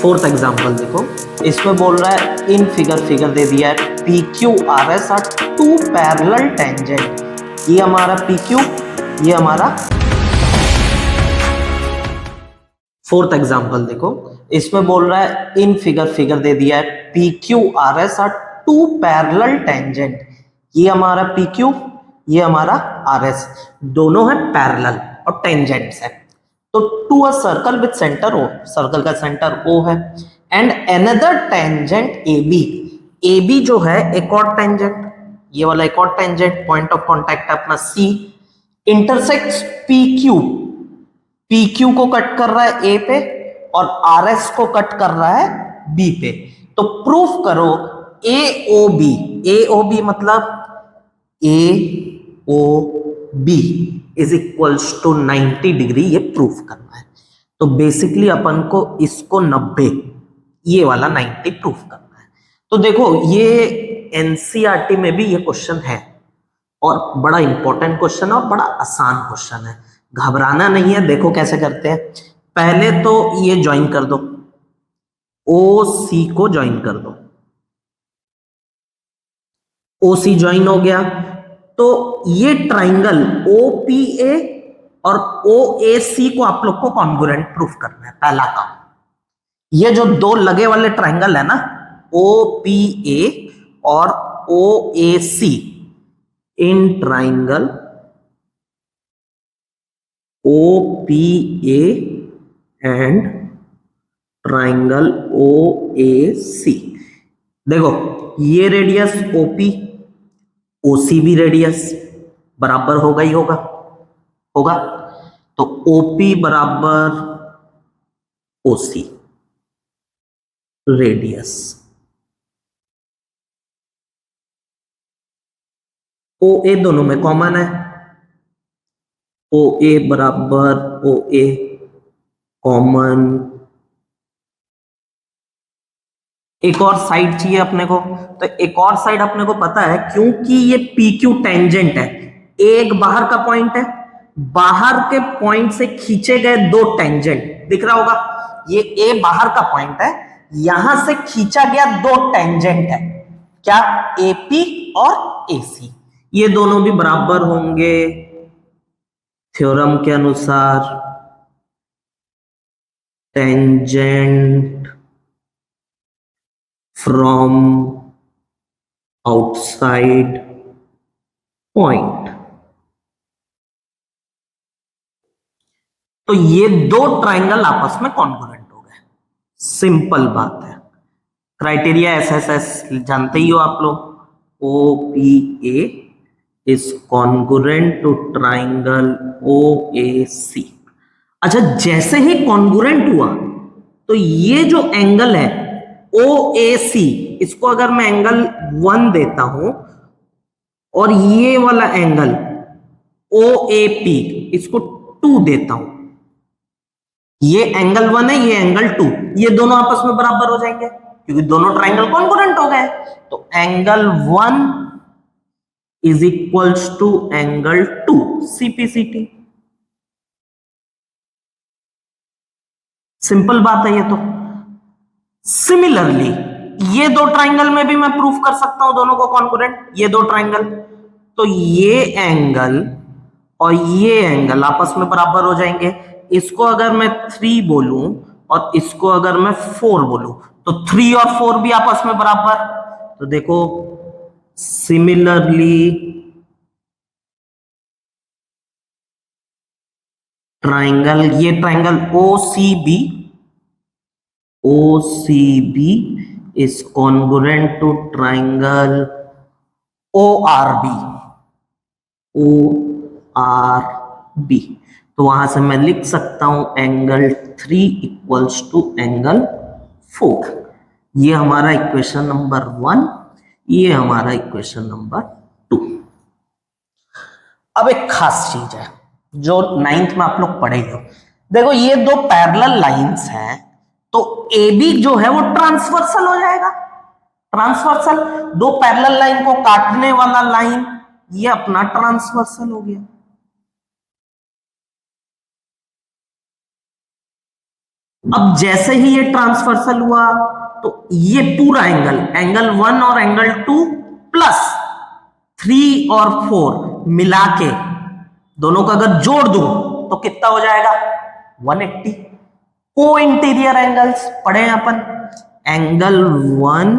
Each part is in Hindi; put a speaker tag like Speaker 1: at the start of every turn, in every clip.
Speaker 1: फोर्थ एग्जांपल देखो, इसमें बोल रहा है इन फिगर दे दिया है P Q R S are two parallel tangent. ये हमारा पी क्यू, ये हमारा। फोर्थ एग्जांपल देखो, इसमें बोल रहा है इन फिगर दे दिया है P Q R S are two parallel tangent. ये हमारा पी क्यू, ये हमारा आर एस, दोनों है पैरेलल और टेंजेंट्स है। तो to a circle with centre O, circle का सेंटर ओ है, and another tangent A B. A B जो है एक और टेंजेंट, ये वाला एक और टेंजेंट, पॉइंट ऑफ कांटेक्ट है अपना C, intersects P Q. P Q को कट कर रहा है ए पे और आर एस को कट कर रहा है बी पे। तो प्रूफ करो ए ओ बी। ए ओ बी मतलब A O B is equals to 90 degree, ये प्रूफ करना है। तो बेसिकली अपन को इसको 90, ये वाला 90 प्रूफ करना है। तो देखो ये एनसीईआरटी में भी ये क्वेश्चन है और बड़ा इंपॉर्टेंट क्वेश्चन है और बड़ा आसान क्वेश्चन है, घबराना नहीं है। देखो कैसे करते हैं, पहले तो ये ज्वाइन कर दो, ओ सी को ज्वाइन कर दो, ओ सी ज्वाइन हो गया। तो ये ट्राइंगल ओ पी ए और ओ ए सी को आप लोग को कॉन्ग्रुएंट प्रूफ करना है, पहला काम। ये जो दो लगे वाले ट्राइंगल है ना, ओ पी ए और O A C, in triangle O P A and triangle O A C, देखो ये रेडियस ओपी, ओसी भी रेडियस बराबर होगा ही होगा। तो ओपी बराबर ओसी रेडियस, ओ ए दोनों में कॉमन है, ओ ए बराबर ओ ए कॉमन। एक और साइड चाहिए अपने को, तो एक और साइड अपने को पता है, क्योंकि ये पी क्यू टेंजेंट है, एक बाहर का पॉइंट है, बाहर के पॉइंट से खींचे गए दो टेंजेंट दिख रहा होगा, ये ए बाहर का पॉइंट है, यहां से खींचा गया दो टेंजेंट है, क्या, एपी और एसी, ये दोनों भी बराबर होंगे थ्योरम के अनुसार टेंजेंट फ्रॉम आउटसाइड पॉइंट। तो ये दो ट्राइंगल आपस में कॉन्ग्रुएंट हो गए, सिंपल बात है। क्राइटेरिया एसएसएस जानते ही हो आप लोग, O P A is congruent to triangle O A C. अच्छा, जैसे ही कॉन्ग्रुएंट हुआ तो ये जो एंगल है ओ ए सी, इसको अगर मैं एंगल 1 देता हूं और ये वाला एंगल ओ ए पी इसको 2 देता हूं, ये एंगल 1 है, ये एंगल 2, ये दोनों आपस में बराबर हो जाएंगे क्योंकि दोनों ट्राइंगल कॉन्ग्रुएंट हो गए। तो angle 1 is equals to angle 2, CPCT. Simple बात है ये तो। सिमिलरली ये दो ट्राइंगल में भी मैं प्रूफ कर सकता हूं दोनों को कॉन्ग्रुएंट, ये दो ट्राइंगल, तो ये एंगल और ये एंगल आपस में बराबर हो जाएंगे। इसको अगर मैं 3 बोलूं और इसको अगर मैं 4 बोलूं तो 3 और 4 भी आपस में बराबर। तो देखो सिमिलरली ट्राइंगल, ये triangle O C B is congruent to triangle O R B. तो वहां से मैं लिख सकता हूं एंगल 3 इक्वल्स टू एंगल 4। ये हमारा इक्वेशन नंबर 1, ये हमारा इक्वेशन नंबर 2। अब एक खास चीज है जो 9th में आप लोग पढ़े हो, देखो ये दो पैरेलल लाइंस हैं, तो ए बी जो है वो ट्रांसवर्सल हो जाएगा। ट्रांसवर्सल, दो पैरेलल लाइन को काटने वाला लाइन, ये अपना ट्रांसवर्सल हो गया। अब जैसे ही ये ट्रांसवर्सल हुआ तो ये पूरा एंगल, एंगल 1 और एंगल 2 प्लस 3 और 4 मिला के दोनों का अगर जोड़ दूं तो कितना हो जाएगा 180। को इंटीरियर एंगल्स पढ़े हैं अपन, angle 1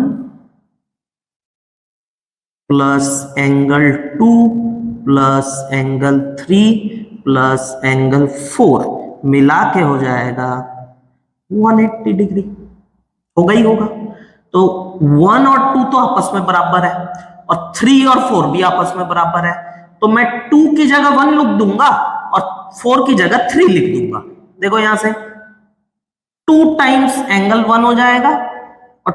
Speaker 1: plus angle 2 plus angle 3 plus angle 4 मिला के हो जाएगा 180 डिग्री, होगा ही होगा। तो 1 और 2 तो आपस में बराबर है और 3 और 4 भी आपस में बराबर है, तो मैं 2 की जगह 1 लिख दूंगा और 4 की जगह 3 लिख दूंगा। देखो यहां से 2 टाइम्स एंगल 1 हो जाएगा और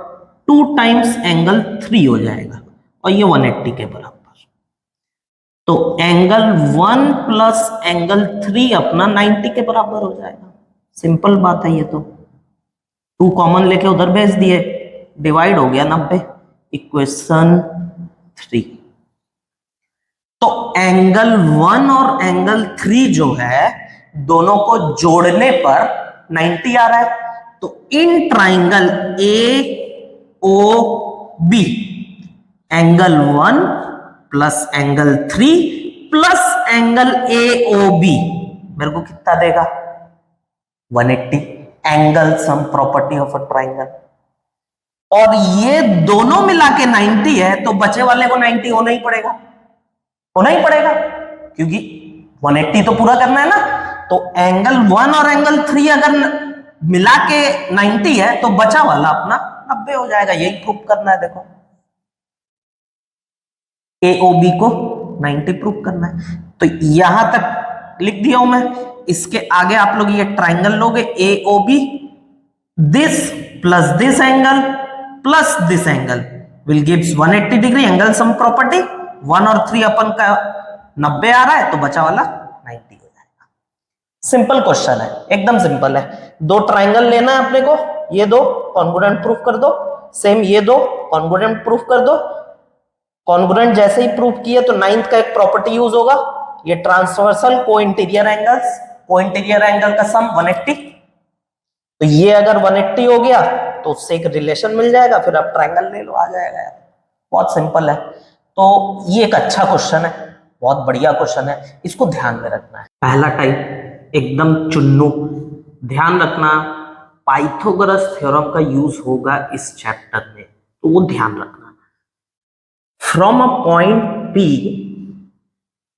Speaker 1: 2 टाइम्स एंगल 3 हो जाएगा और ये 180 के बराबर। तो एंगल 1 प्लस एंगल 3 अपना 90 के बराबर हो जाएगा। सिंपल बात है ये तो, 2 कॉमन लेके उधर भेज दिए, डिवाइड हो गया 90, इक्वेशन 3। तो एंगल 1 और एंगल 3 जो है दोनों को जोड़ने पर 90 आ रहा है। तो in triangle A O B angle 1 plus angle 3 plus angle A O B मेरे को कितना देगा 180, angle sum property of a triangle. और ये दोनों मिला के 90 है तो बचे वाले को 90 होना ही पड़ेगा, होना ही पड़ेगा क्योंकि 180 तो पूरा करना है ना। तो एंगल 1 और एंगल 3 अगर मिला के 90 है तो बचा वाला अपना 90 हो जाएगा, यही प्रूव करना है। देखो AOB को 90 प्रूव करना है, तो यहां तक लिख दिया हूं मैं। इसके आगे आप लोग ये ट्राइंगल लोगे AOB, this plus this angle plus this angle will gives 180 degree, angle sum property 1 और 3 अपन का 90 आ रहा है तो बचा वाला 90 हो जाएगा। सिंपल क्वेश्चन है, एकदम सिंपल है। दो ट्राइंगल लेना है अपने को, ये दो कॉन्ग्रुएंट प्रूफ कर दो, सेम ये दो कॉन्ग्रुएंट प्रूफ कर दो। कॉन्ग्रुएंट जैसे ही प्रूफ किए तो 9th का एक प्रॉपर्टी यूज होगा, ये ट्रांसवर्सल को इंटीरियर एंगल्स, को इंटीरियर एंगल का सम 180। तो ये अगर 180 हो गया तो उससे एक रिलेशन मिल जाएगा, फिर आप ट्राइंगल ले लो, आ जाएगा यार, बहुत सिंपल है। तो ये एक अच्छा क्वेश्चन है, बहुत बढ़िया क्वेश्चन है, इसको ध्यान में रखना है। पहला टाइप एकदम चुन्नू, ध्यान रखना पाइथागोरस थ्योरम का यूज होगा इस चैप्टर में, तो वो ध्यान रखना। From a point P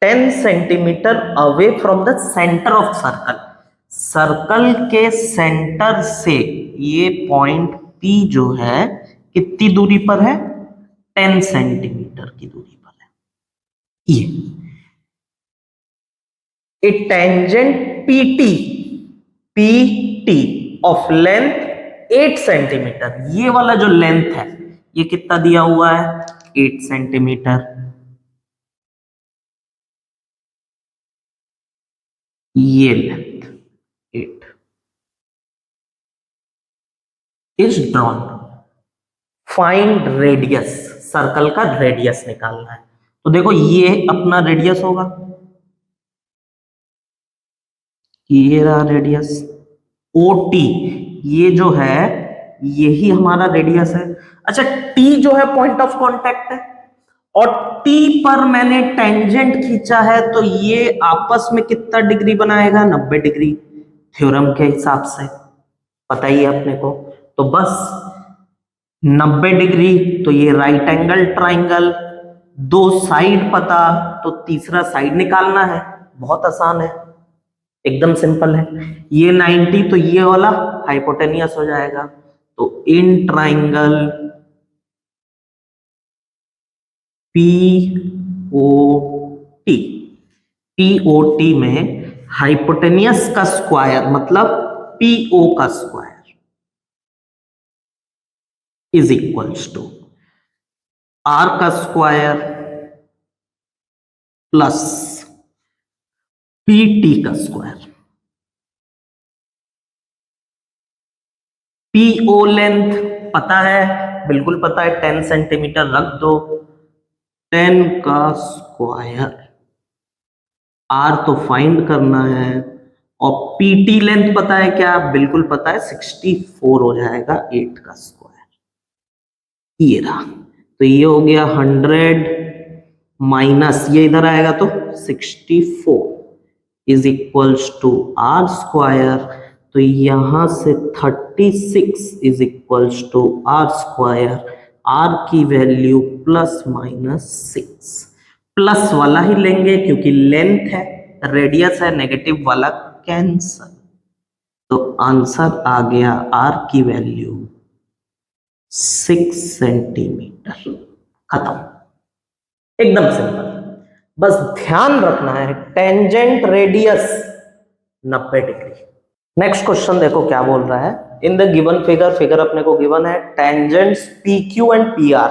Speaker 1: 10 centimetre away from the centre of circle, circle के सेंटर से ये पॉइंट P जो है कितनी दूरी पर है 10 सेंटीमीटर की दूरी पर है। ये a tangent PT of length 8 centimetre, ये वाला जो लेंथ है ये कितना दिया हुआ है 8 सेंटीमीटर, ये length 8 is drawn. Find radius, circle का रेडियस निकालना है। तो देखो ये अपना रेडियस होगा, ये रहा रेडियस OT, ये जो है यही हमारा रेडियस है। अच्छा T जो है पॉइंट ऑफ कांटेक्ट है और T पर मैंने टेंजेंट खींचा है, तो ये आपस में कितना डिग्री बनाएगा 90 डिग्री, थ्योरम के हिसाब से पता ही है अपने को। तो बस 90 डिग्री, तो ये राइट एंगल ट्राइंगल, दो साइड पता तो तीसरा साइड निकालना है, बहुत आसान है, एकदम सिंपल है। ये 90 तो ये वाला हाइपोटेनियस हो जाएगा। तो इन ट्राइंगल POT में हाइपोटेनियस का स्क्वायर मतलब PO का square is equals to R का स्क्वायर प्लस PT का स्क्वायर। PO लेंथ पता है, बिल्कुल पता है, 10 सेंटीमीटर रख दो, 10 का स्क्वायर, R तो फाइंड करना है और पीटी लेंथ पता है क्या? बिल्कुल पता है, 64 हो जाएगा 8 का स्क्वायर। ये रहा, तो ये हो गया 100 माइनस ये इधर आएगा तो 64 is equals to R square. तो यहां से 36 is equals to R square. R की वैल्यू प्लस माइनस 6, प्लस वाला ही लेंगे क्योंकि लेंथ है, रेडियस है, नेगेटिव वाला कैंसल। तो आंसर आ गया आर की वैल्यू 6 सेंटीमीटर। खत्म, एकदम सिंपल। बस ध्यान रखना है tangent radius 90 degree. Next question देखो क्या बोल रहा है। In the given figure, figure अपने को गिवन है, tangents P Q and P R.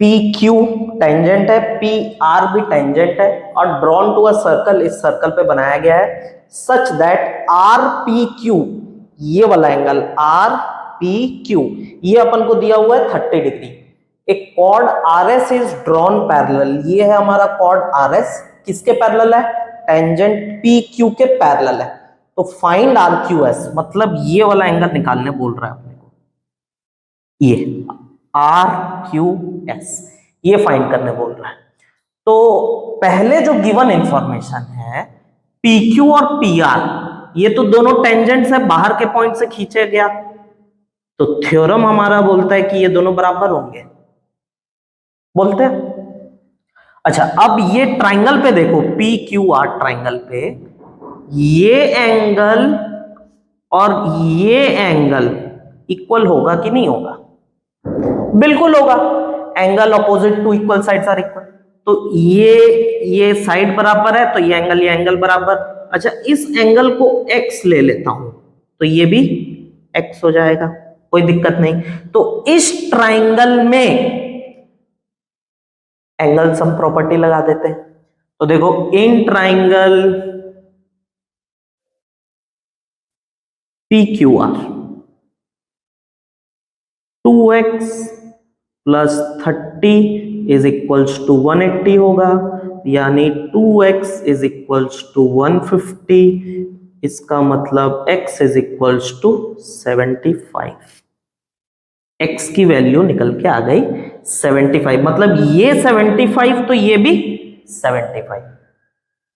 Speaker 1: P Q tangent है, पी आर भी टेंजेंट है, और ड्रॉन टू अ सर्कल, इस सर्कल पे बनाया गया है such that R P Q, ये वाला एंगल आर पी क्यू, ये अपन को दिया हुआ है 30 डिग्री। एक chord R S is drawn parallel, ये है हमारा कॉर्ड आर एस, किसके पैरेलल है? टेंजेंट पी क्यू के पैरेलल है। तो फाइंड आर क्यू एस, मतलब ये वाला एंगल निकालने बोल रहा है अपने को, ये आर क्यू एस, ये फाइंड करने बोल रहा है। तो पहले जो गिवन इंफॉर्मेशन है पी क्यू और पी आर, ये तो दोनों टेंजेंट्स है, बाहर के पॉइंट से खींचे गया, तो थ्योरम हमारा बोलता है कि ये दोनों बराबर होंगे, बोलते हैं। अच्छा, अब ये ट्राइंगल पे देखो, पी क्यू आर ट्राइंगल पे ये एंगल और ये एंगल इक्वल होगा कि नहीं होगा? बिल्कुल होगा, angle opposite to equal sides are equal. तो ये साइड बराबर है, तो ये एंगल बराबर। अच्छा, इस एंगल को x ले लेता हूं, तो ये भी x हो जाएगा, कोई दिक्कत नहीं। तो इस ट्राइंगल में एंगल सम प्रॉपर्टी लगा देते हैं। तो देखो, in triangle P Q R 2x plus 30 is equals to 180 होगा, यानी 2x इज इक्वल्स टू 150। इसका मतलब x is equals to 75। x की वैल्यू निकल के आ गई 75, मतलब ये 75 तो ये भी 75।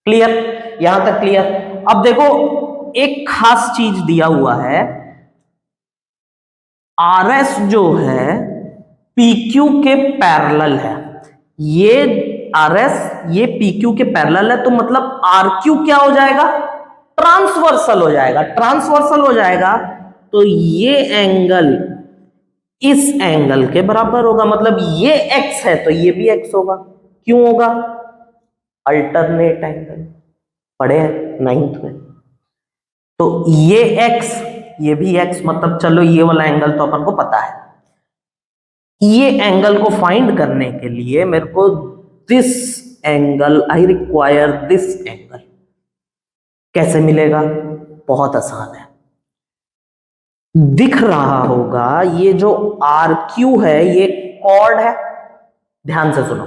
Speaker 1: क्लियर? यहां तक क्लियर? अब देखो, एक खास चीज दिया हुआ है, आर एस जो है PQ के पैरेलल है। ये आर एस ये PQ के पैरेलल है, तो मतलब RQ क्या हो जाएगा? ट्रांसवर्सल हो जाएगा। ट्रांसवर्सल हो जाएगा तो ये एंगल इस एंगल के बराबर होगा, मतलब ये x है तो ये भी x होगा। क्यों होगा? अल्टरनेट एंगल, पढ़े हैं 9th में। तो ये x ये भी x, मतलब चलो ये वाला एंगल तो अपन को पता है। ये एंगल को फाइंड करने के लिए मेरे को this angle, I require this angle, कैसे मिलेगा? बहुत आसान है, दिख रहा होगा ये जो आर क्यू है ये कॉर्ड है, ध्यान से सुनो,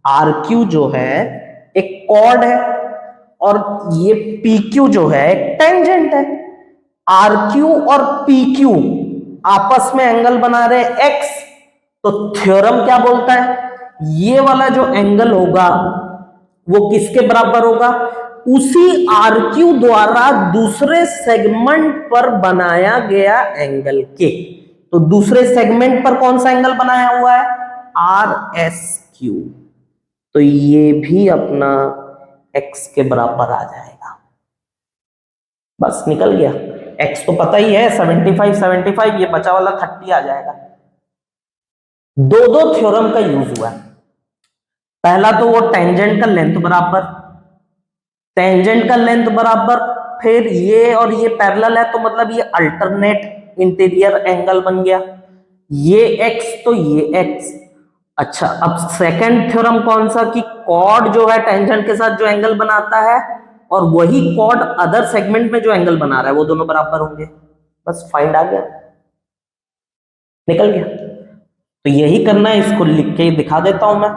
Speaker 1: आर क्यू जो है एक कॉर्ड है और ये पी क्यू जो है एक टेंजेंट है। आर क्यू और पी क्यू आपस में एंगल बना रहे एक्स, तो थ्योरम क्या बोलता है? ये वाला जो एंगल होगा वो किसके बराबर होगा? उसी आर क्यू द्वारा दूसरे सेगमेंट पर बनाया गया एंगल के। तो दूसरे सेगमेंट पर कौन सा एंगल बनाया हुआ है? R S Q. तो ये भी अपना x के बराबर आ जाएगा। बस निकल गया, x तो पता ही है 75, ये बचा वाला 30 आ जाएगा। दो थ्योरम का यूज हुआ है। पहला तो वो टेंजेंट का लेंथ बराबर, टेंजेंट का लेंथ बराबर, फिर ये और ये पैरेलल है तो मतलब ये अल्टरनेट इंटीरियर एंगल बन गया, ये x तो ये x। अच्छा, अब सेकंड थ्योरम कौन सा? कि कॉर्ड जो है टेंजेंट के साथ जो एंगल बनाता है और वही कॉर्ड अदर सेगमेंट में जो एंगल बना रहा है वो दोनों बराबर होंगे। बस फाइंड आ गया, निकल गया। तो यही करना है, इसको लिख के दिखा देता हूं मैं।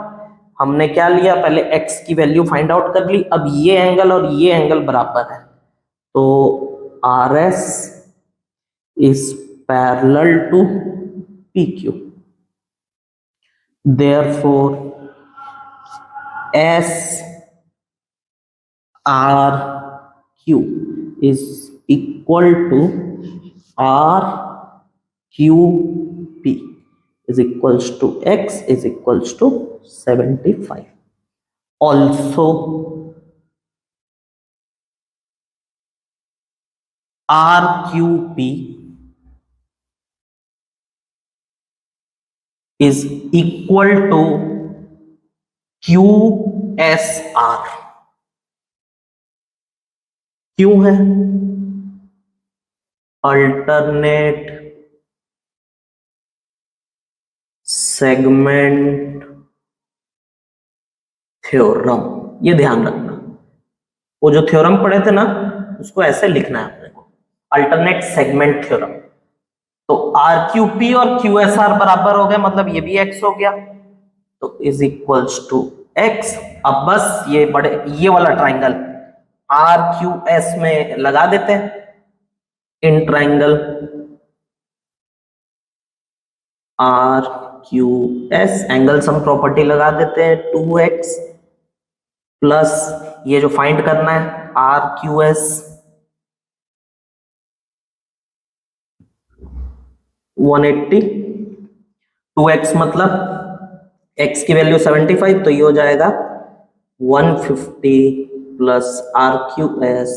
Speaker 1: हमने क्या लिया, पहले x की वैल्यू फाइंड आउट कर ली, अब ये एंगल और ये एंगल बराबर है तो R S is parallel to P Q, therefore S R Q is equal to R Q P is equals to x is equals to 75. Also RQP is equal to QSR. क्यों है? अल्टरनेट सेगमेंट थ्योरम, ये ध्यान रखना। वो जो थ्योरम पढ़े थे ना, उसको ऐसे लिखना है अपने को, अल्टरनेट सेगमेंट थ्योरम। तो आरक्यूपी और क्यूएसआर बराबर हो गए, मतलब ये भी एक्स हो गया, तो इज इक्वल्स टू एक्स। अब बस ये वाला ट्राइंगल आर क्यू एस में लगा देते हैं, in triangle R Q S angle sum property लगा देते हैं, 2x प्लस ये जो फाइंड करना है आर क्यू एस 180, 2x मतलब x की वैल्यू 75, तो ये हो जाएगा 150 plus R Q S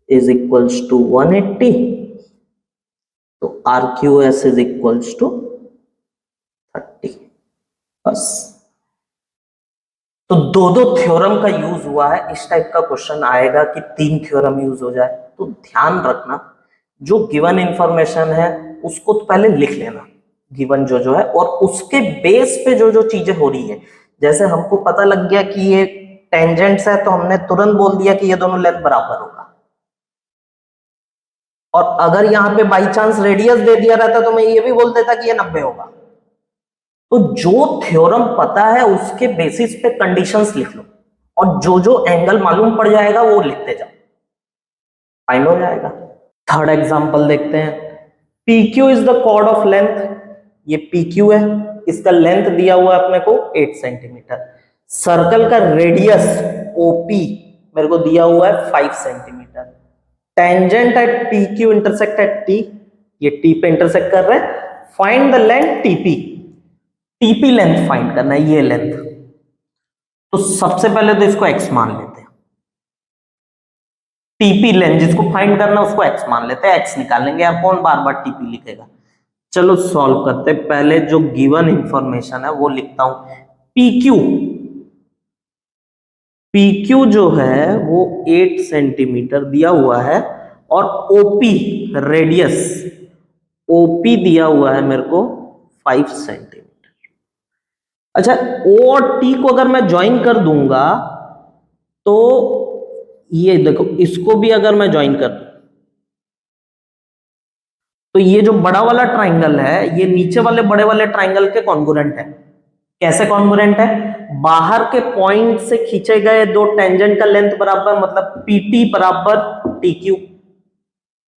Speaker 1: is equals to 180, तो R Q S is equals to 30। बस, तो दो थ्योरम का यूज हुआ है। इस टाइप का क्वेश्चन आएगा कि 3 थ्योरम यूज हो जाए, तो ध्यान रखना जो गिवन इंफॉर्मेशन है उसको तो पहले लिख लेना, गिवन जो है, और उसके बेस पे जो चीजें हो रही है, जैसे हमको पता लग गया कि ये टेंजेंट्स है, तो हमने तुरंत बोल दिया कि ये दोनों लेंथ बराबर होगा। और अगर यहाँ पे बाई चांस रेडियस दे दिया रहता तो मैं ये भी बोल देता कि ये 90 होगा। तो जो थ्योरम पता है उसके बेसिस पे कंडीशंस लिख लो, और जो एंगल मालूम पड़ जाएगा वो लिखते जाओ, फाइंड हो जाएगा। थर्ड एग्जांपल देखते हैं। PQ is the chord of length, ये PQ है, इसका लेंथ दिया हुआ है अपने को 8 सेंटीमीटर। सर्कल का रेडियस OP मेरे को दिया हुआ है 5 centimetre. Tangent at PQ intersect at T, ये T पे इंटरसेक्ट कर रहे हैं। Find the length TP, TP length find करना है, ये लेंथ। तो सबसे पहले तो इसको x मान लेते हैं, TP लेंथ जिसको फाइंड करना है उसको x मान लेते हैं, x निकाल लेंगे यार, कौन बार बार TP लिखेगा। चलो सॉल्व करते हैं। पहले जो गिवन इंफॉर्मेशन है वो लिखता हूं, PQ जो है वो 8 सेंटीमीटर दिया हुआ है, और OP रेडियस OP दिया हुआ है मेरे को 5 सेंटीमीटर। अच्छा, O और T को अगर मैं ज्वाइन कर दूंगा तो ये देखो, इसको भी अगर मैं ज्वाइन कर दूं तो ये जो बड़ा वाला ट्राइंगल है ये नीचे वाले बड़े वाले ट्राइंगल के कॉन्ग्रुएंट है। कैसे कॉन्ग्रुएंट है? बाहर के पॉइंट से खींचे गए दो टेंजेंट का लेंथ बराबर, मतलब PT बराबर TQ,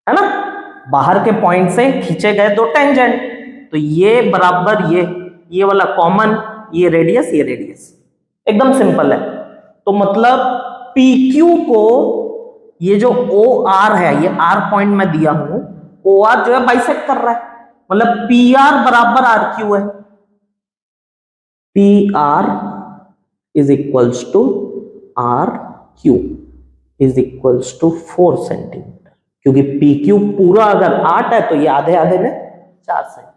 Speaker 1: है ना। बाहर के पॉइंट से खींचे गए दो टेंजेंट, तो ये बराबर ये वाला कॉमन, ये रेडियस एकदम सिंपल है। तो मतलब PQ को ये जो OR है, ये R पॉइंट में दिया हूं, OR जो है बाइसेक्ट कर रहा है, मतलब PR बराबर RQ है। PR is equals to RQ is equals to 4 centimetre, क्योंकि PQ पूरा अगर 8 है तो ये आधे आधे में 4 सेंटीमीटर।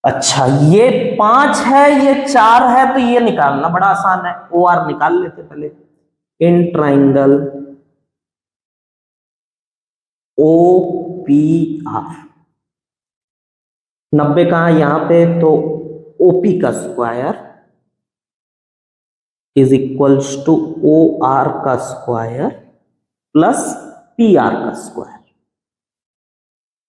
Speaker 1: अच्छा, ये 5 है, ये 4 है, तो ये निकालना बड़ा आसान है, OR निकाल लेते पहले। इन ट्राइंगल OPR, 90 कहां, यहां पे, तो OP का square is equals to OR का स्क्वायर प्लस PR का square.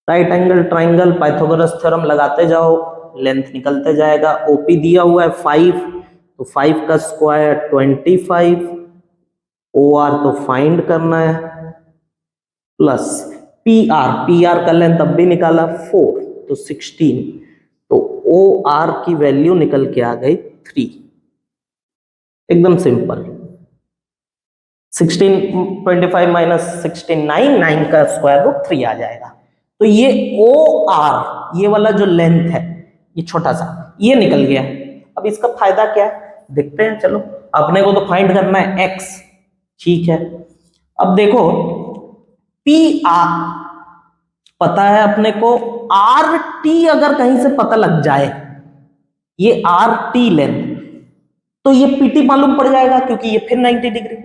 Speaker 1: Right angle triangle, Pythagoras theorem लगाते जाओ, लेंथ निकलते जाएगा। OP दिया हुआ है 5, तो 5 का स्क्वायर 25, OR तो फाइंड करना है, प्लस पी आर का लेंथ अब भी निकाला 4 तो 16, तो ओ आर की वैल्यू निकल के आ गई 3। एकदम सिंपल। 16 25 माइनस 16 9 का स्क्वायर रूट 3 आ जाएगा। तो ये ओ आर, ये वाला जो लेंथ है, ये छोटा सा ये निकल गया। अब इसका फायदा क्या है देखते हैं। चलो, अपने को तो फाइंड करना है एक्स, ठीक है। अब देखो पी आर पता है अपने को, आर टी अगर कहीं से पता लग जाए, ये आर टी लेंथ, तो ये पीटी मालूम पड़ जाएगा क्योंकि ये फिर 90 डिग्री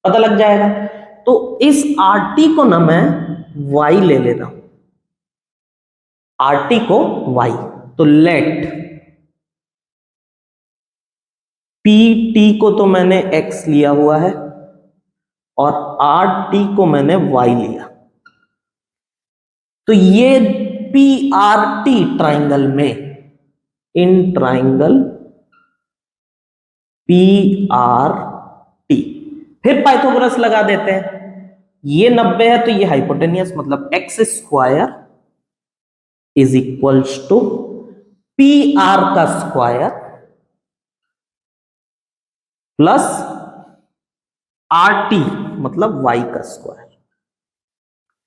Speaker 1: पता लग जाएगा। तो इस आर टी को ना मैं वाई ले लेता हूं, आर टी को वाई। तो लेट पी टी को तो मैंने एक्स लिया हुआ है और आर टी को मैंने वाई लिया। तो ये पी आर टी ट्राइंगल में, इन ट्राइंगल पी आर टी, फिर पाइथागोरस लगा देते हैं। ये 90 है तो ये हाइपोटेनियस, मतलब X square is equals to P R का स्क्वायर प्लस आर टी मतलब वाई का square.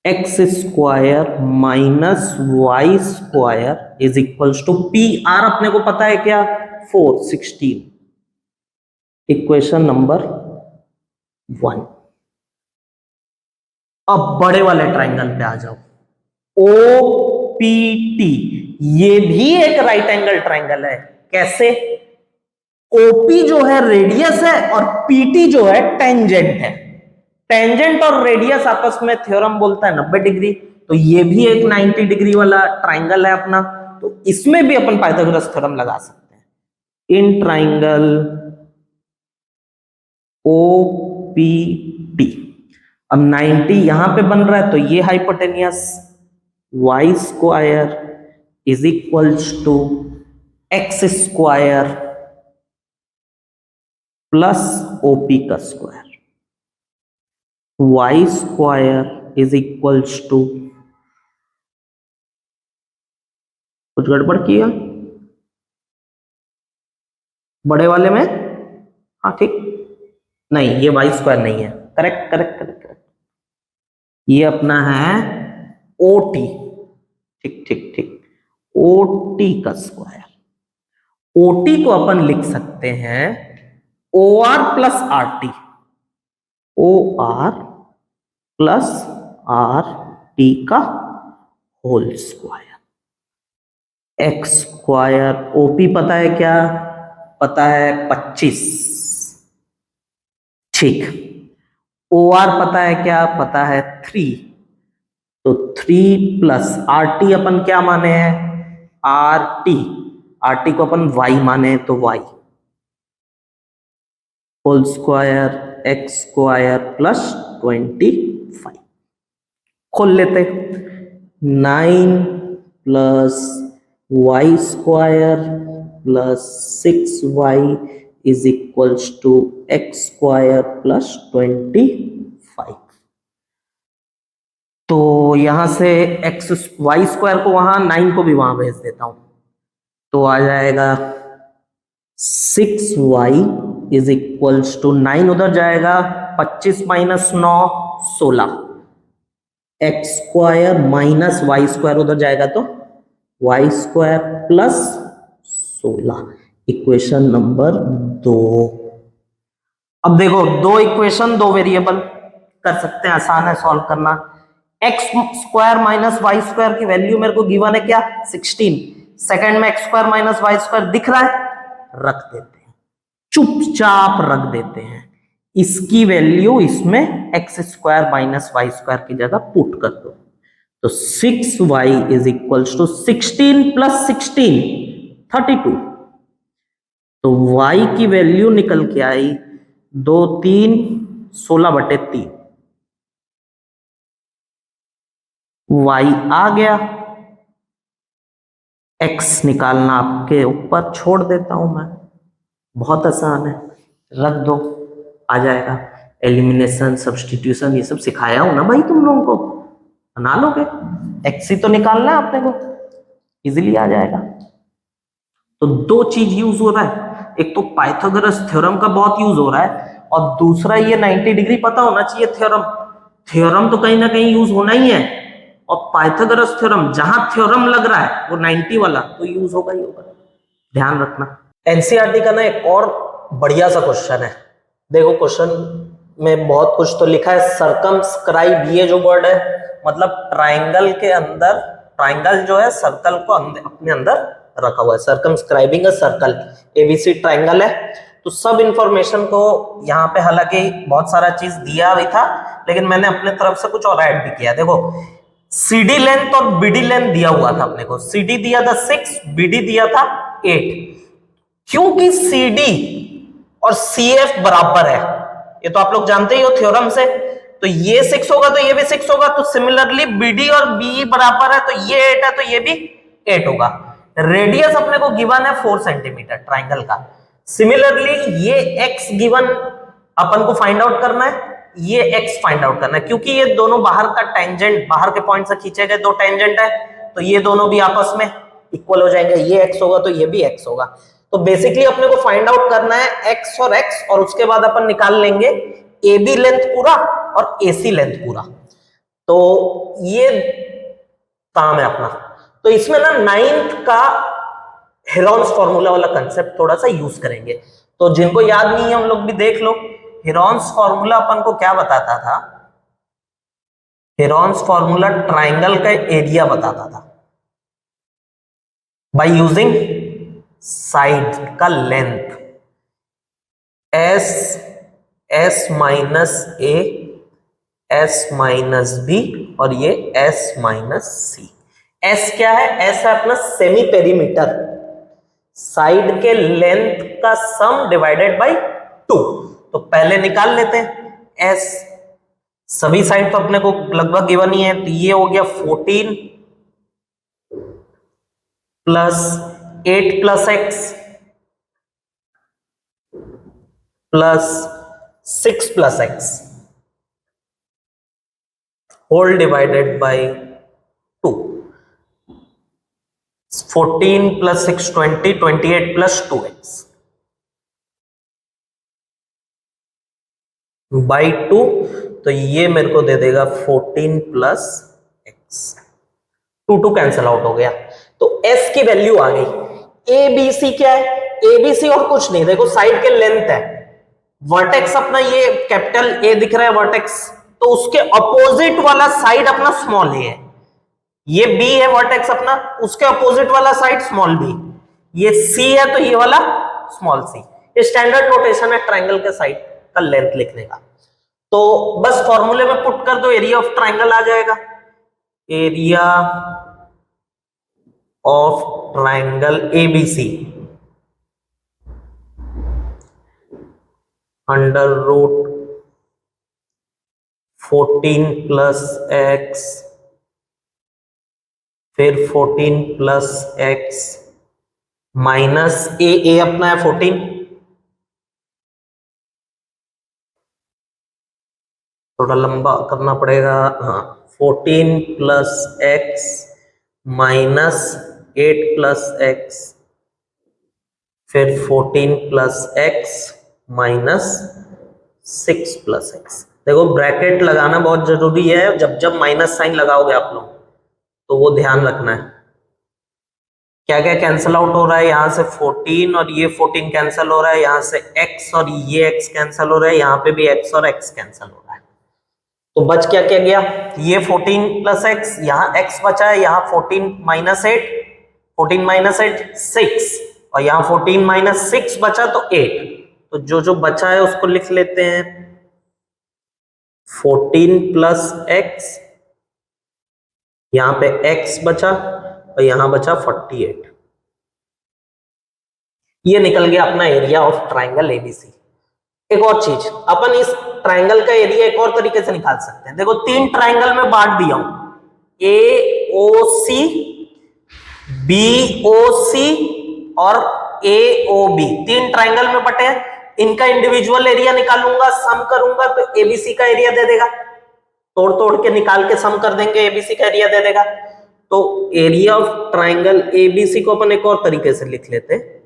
Speaker 1: X square minus Y square is equals to P R अपने को पता है क्या, 4 16। Equation number 1। अब बड़े वाले ट्राइंगल पे आ जाओ, ओ पी टी, ये भी एक राइट एंगल ट्राइंगल है। कैसे? ओपी जो है रेडियस है और पीटी जो है टेंजेंट है। टेंजेंट और रेडियस आपस में थ्योरम बोलता है 90 डिग्री, तो ये भी एक 90 डिग्री वाला ट्राइंगल है अपना। तो इसमें भी अपन पाइथागोरस थ्योरम लगा सकते हैं। In triangle O P T, अब 90 यहां पे बन रहा है तो ये hypotenuse, Y square is equals to X square plus OP का square. Y square is equals to, कुछ गड़बड़ किया बड़े वाले में? हाँ ठीक, नहीं ये वाई स्क्वायर नहीं है, करेक्ट करेक्ट करेक्ट करेक्ट, ये अपना है ओ टी। ठीक ठीक ठीक, ओ टी का स्क्वायर। ओ टी को अपन लिख सकते हैं O R plus R T, O R plus R T का whole square. X square, OP पता है क्या, पता है 25, ठीक। ओ आर पता है क्या, पता है 3, तो 3 प्लस आर टी अपन क्या माने हैं, आर टी, आर टी को अपन वाई माने हैं तो Y whole square X square plus 25। खोल लेते, 9 plus Y square plus 6y is equals to X square plus 25। तो यहां से एक्स वाई स्क्वायर को वहां, 9 को भी वहां भेज देता हूं, तो आ जाएगा 6y इज इक्वल्स टू 9 उधर जाएगा, 25 minus 9 16, X square minus Y square उधर जाएगा तो Y square plus 16। Equation number 2। अब देखो दो इक्वेशन दो वेरिएबल कर सकते हैं, आसान है सॉल्व करना। X square minus Y square की वैल्यू मेरे को गिवन है क्या, 16। सेकंड में X square minus Y square दिख रहा है, रख देते हैं, चुपचाप रख देते हैं। इसकी वैल्यू इसमें X square minus Y square की जगह पुट कर दो, तो 6y is equals to 16 plus 16 32। तो y की वैल्यू निकल के आई 2 3 16/3, y आ गया। x निकालना आपके ऊपर छोड़ देता हूं मैं, बहुत आसान है, रख दो आ जाएगा। एलिमिनेशन, सब्स्टिट्यूशन, ये सब सिखाया हो ना भाई तुम लोगों को, बना लोगे। एक्स ही तो निकालना है आपने को, इजिली आ जाएगा। तो दो चीज यूज हो रहा है, एक तो पाइथागोरस थ्योरम का बहुत यूज हो रहा है, और दूसरा ये 90 डिग्री पता होना चाहिए थ्योरम। थ्योरम तो कहीं ना कहीं यूज होना ही है, और पाइथागोरस थ्योरम जहां थ्योरम लग रहा है वो 90 वाला तो यूज होगा ही होगा, ध्यान रखना। एनसीईआरटी का ना एक और बढ़िया सा क्वेश्चन है, देखो क्वेश्चन में बहुत कुछ तो लिखा है। सर्कमस्क्राइब, ये जो वर्ड है मतलब ट्राइंगल के अंदर, ट्राइंगल जो है सर्कल को अपने अंदर रखा हुआ है, circumscribing a circle, ABC triangle है। तो सब इंफॉर्मेशन को यहाँ पे हालांकि बहुत सारा चीज दिया भी था, लेकिन मैंने अपने तरफ से कुछ और ऐड भी किया। देखो सीडी लेंथ और बीडी लेंथ दिया हुआ था अपने को, सीडी दिया था 6, बीडी दिया था 8। क्योंकि सीडी और सीएफ बराबर है, ये तो आप लोग जानते ही हो थ्योरम से, तो ये 6 होगा तो ये भी 6 होगा, तो सिमिलरली बीडी और बी बराबर है, तो ये 8 है तो ये भी 8 होगा। रेडियस अपने को गिवन है 4 सेंटीमीटर ट्राइंगल का। सिमिलरली ये एक्स गिवन अपन को फाइंड आउट करना है, ये एक्स फाइंड आउट करना है, क्योंकि ये दोनों बाहर का टेंजेंट, बाहर के पॉइंट से खींचे गए दो टेंजेंट है, तो ये दोनों भी आपस में इक्वल हो जाएंगे, ये एक्स होगा तो ये भी एक्स होगा। तो बेसिकली अपने को फाइंड आउट करना है एक्स और एक्स, और उसके बाद अपन निकाल लेंगे ए बी लेंथ पूरा और एसी लेंथ पूरा। तो ये काम है अपना। तो इसमें ना 9th का हेरॉन्स फॉर्मूला वाला कंसेप्ट थोड़ा सा यूज करेंगे, तो जिनको याद नहीं है हम लोग भी देख लो। हेरॉन्स फॉर्मूला अपन को क्या बताता था, हेरॉन्स फॉर्मूला ट्राइंगल का एरिया बताता था बाय यूजिंग साइड का लेंथ, एस माइनस ए, एस माइनस बी, और ये एस माइनस सी। एस क्या है, एस है अपना सेमी पेरीमीटर, साइड के लेंथ का सम डिवाइडेड बाय 2। तो पहले निकाल लेते हैं एस, सभी साइड तो अपने को लगभग गिवन ही है, तो ये हो गया 14 plus 8 plus X plus 6 plus X whole divided by 2। 14 plus 6 20, 28 plus 2x by 2, तो ये मेरे को दे देगा 14 प्लस एक्स। 2 कैंसिल आउट हो गया, तो s की वैल्यू आ गई। ए बी सी क्या है, ए बी सी और कुछ नहीं, देखो साइड के लेंथ है, वर्टेक्स अपना ये कैपिटल ए दिख रहा है वर्टेक्स, तो उसके अपोजिट वाला साइड अपना स्मॉल ए है, ये बी है वर्टेक्स अपना, उसके अपोजिट वाला साइड स्मॉल बी, ये सी है तो ये वाला स्मॉल सी। ये स्टैंडर्ड नोटेशन है ट्राइंगल के साइड का लेंथ लिखने का। तो बस फॉर्मूले में पुट कर दो, एरिया ऑफ ट्राइंगल आ जाएगा, area of triangle ABC under root 14 plus x, फिर 14 प्लस एक्स माइनस ए अपना है 14, थोड़ा लंबा करना पड़ेगा, हाँ 14 plus x minus 8 plus x, फिर 14 plus x minus 6 plus x. देखो ब्रैकेट लगाना बहुत जरूरी है, जब जब माइनस साइन लगाओगे आप लोग तो वो ध्यान रखना है। क्या क्या कैंसिल आउट हो रहा है, यहां से 14 और ये 14 कैंसिल हो रहा है, यहां से x और ये x कैंसिल हो रहा है, यहां पे भी x और x कैंसिल हो रहा है, तो बच क्या क्या गया, ये 14 प्लस एक्स, यहाँ x बचा है, यहाँ 14 माइनस 8, 14 माइनस 8 6, और यहाँ 14 माइनस 6 बचा तो 8, तो जो जो बचा है उसको लिख लेते हैं 14 प्लस एक्स, यहां पे x बचा और यहां बचा 48। ये निकल गया अपना एरिया ऑफ ट्राइंगल एबीसी। एक और चीज, अपन इस ट्राइंगल का एरिया एक और तरीके से निकाल सकते हैं। देखो 3 ट्राइंगल में बांट दिया हूं, ए ओ सी, बी ओ सी और ए ओ बी, 3 ट्राइंगल में बटे हैं, इनका इंडिविजुअल एरिया निकालूंगा, सम करूंगा तो एबीसी का एरिया दे देगा, तोड़ तोड़ के निकाल के सम कर देंगे, एबीसी का एरिया दे देगा। तो एरिया ऑफ ट्राइंगल एबीसी को अपन एक और तरीके से लिख लेते हैं,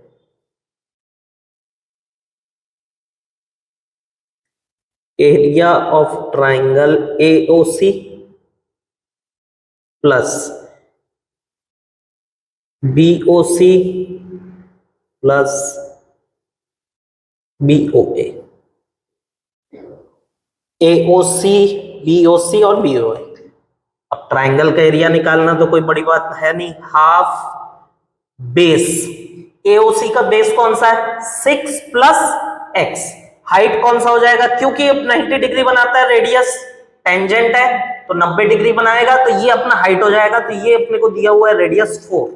Speaker 1: area of triangle AOC plus BOC plus BOA. AOC, BOC और बीओए। अब ट्राइंगल का एरिया निकालना तो कोई बड़ी बात है नहीं, हाफ बेस, एओसी का बेस कौन सा है 6 प्लस एक्स, हाइट कौन सा हो जाएगा, क्योंकि 90 डिग्री बनाता है रेडियस, टेंजेंट है तो 90 डिग्री बनाएगा, तो ये अपना हाइट हो जाएगा, तो ये अपने को दिया हुआ है रेडियस 4,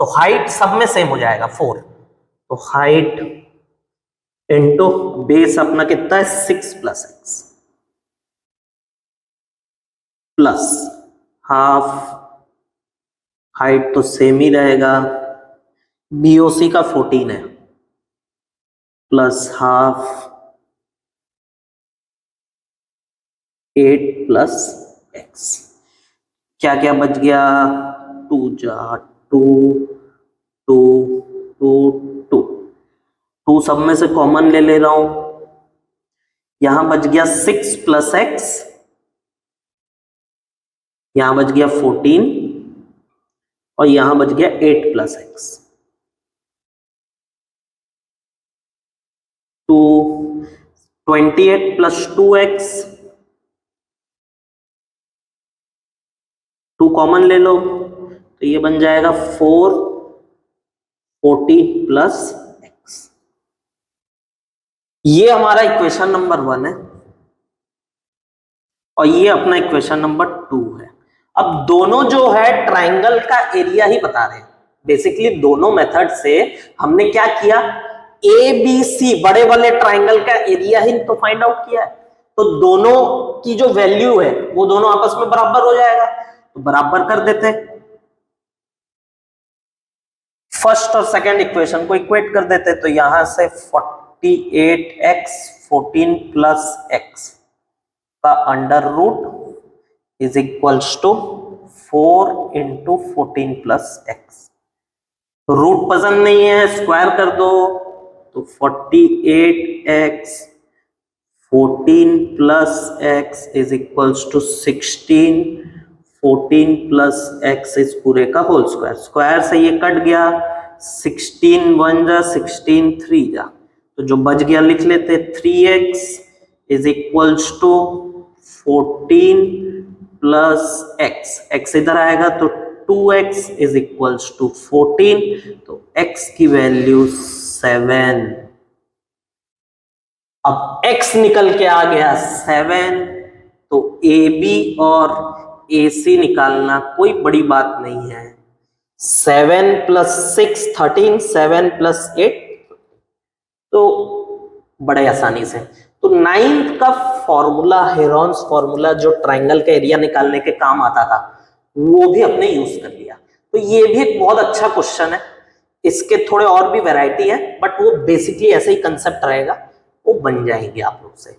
Speaker 1: तो हाइट सब में सेम हो जाएगा 4, तो हाइट इंटू बेस अपना कितना है 6 plus X plus half, height तो सेम ही रहेगा, बीओसी का 14 है प्लस हाफ 8 प्लस एक्स, क्या क्या बच गया 2 जा 2 2 2 2 2 सब में से कॉमन ले ले रहा हूं, यहां बच गया 6 प्लस एक्स, यहां बच गया 14 और यहां बच गया 8 प्लस एक्स, तो 28 प्लस 2x, 2 कॉमन ले लो तो ये बन जाएगा 440 प्लस एक्स। ये हमारा इक्वेशन नंबर 1 है और ये अपना इक्वेशन नंबर 2 है। अब दोनों जो है ट्राइंगल का एरिया ही बता रहे हैं, बेसिकली दोनों मेथड से हमने क्या किया, ए बी सी बड़े वाले ट्राइंगल का एरिया ही तो फाइंड आउट किया है, तो दोनों की जो वैल्यू है वो दोनों आपस में बराबर हो जाएगा, तो बराबर कर देते हैं, फर्स्ट और सेकंड इक्वेशन को इक्वेट कर देते, तो यहां से 48x 14 प्लस एक्स का under root is equals to 4 into 14 plus x, root पसंद नहीं है स्क्वायर कर दो, तो 48x 14 plus x is equals to 16, 14 plus x इस पूरे का होल स्क्वायर, स्क्वायर से ये कट गया, 16 1 जा 16 3 जा, तो जो बच गया लिख लेते 3x is equals to 14 plus x, x इधर आएगा तो 2x इज इक्वल्स टू 14, तो x की वैल्यू 7, अब x निकल के आ गया 7, तो AB और AC निकालना कोई बड़ी बात नहीं है, 7 प्लस 6 13, 7 प्लस 8, तो बड़े आसानी से, तो 9th का फॉर्मूला हेरोन्स फॉर्मूला जो ट्राइंगल का एरिया निकालने के काम आता था वो भी अपने यूज कर लिया, तो ये भी एक बहुत अच्छा क्वेश्चन है, इसके थोड़े और भी वैरायटी है बट वो बेसिकली ऐसे ही कंसेप्ट रहेगा, वो बन जाएंगे आप लोग से।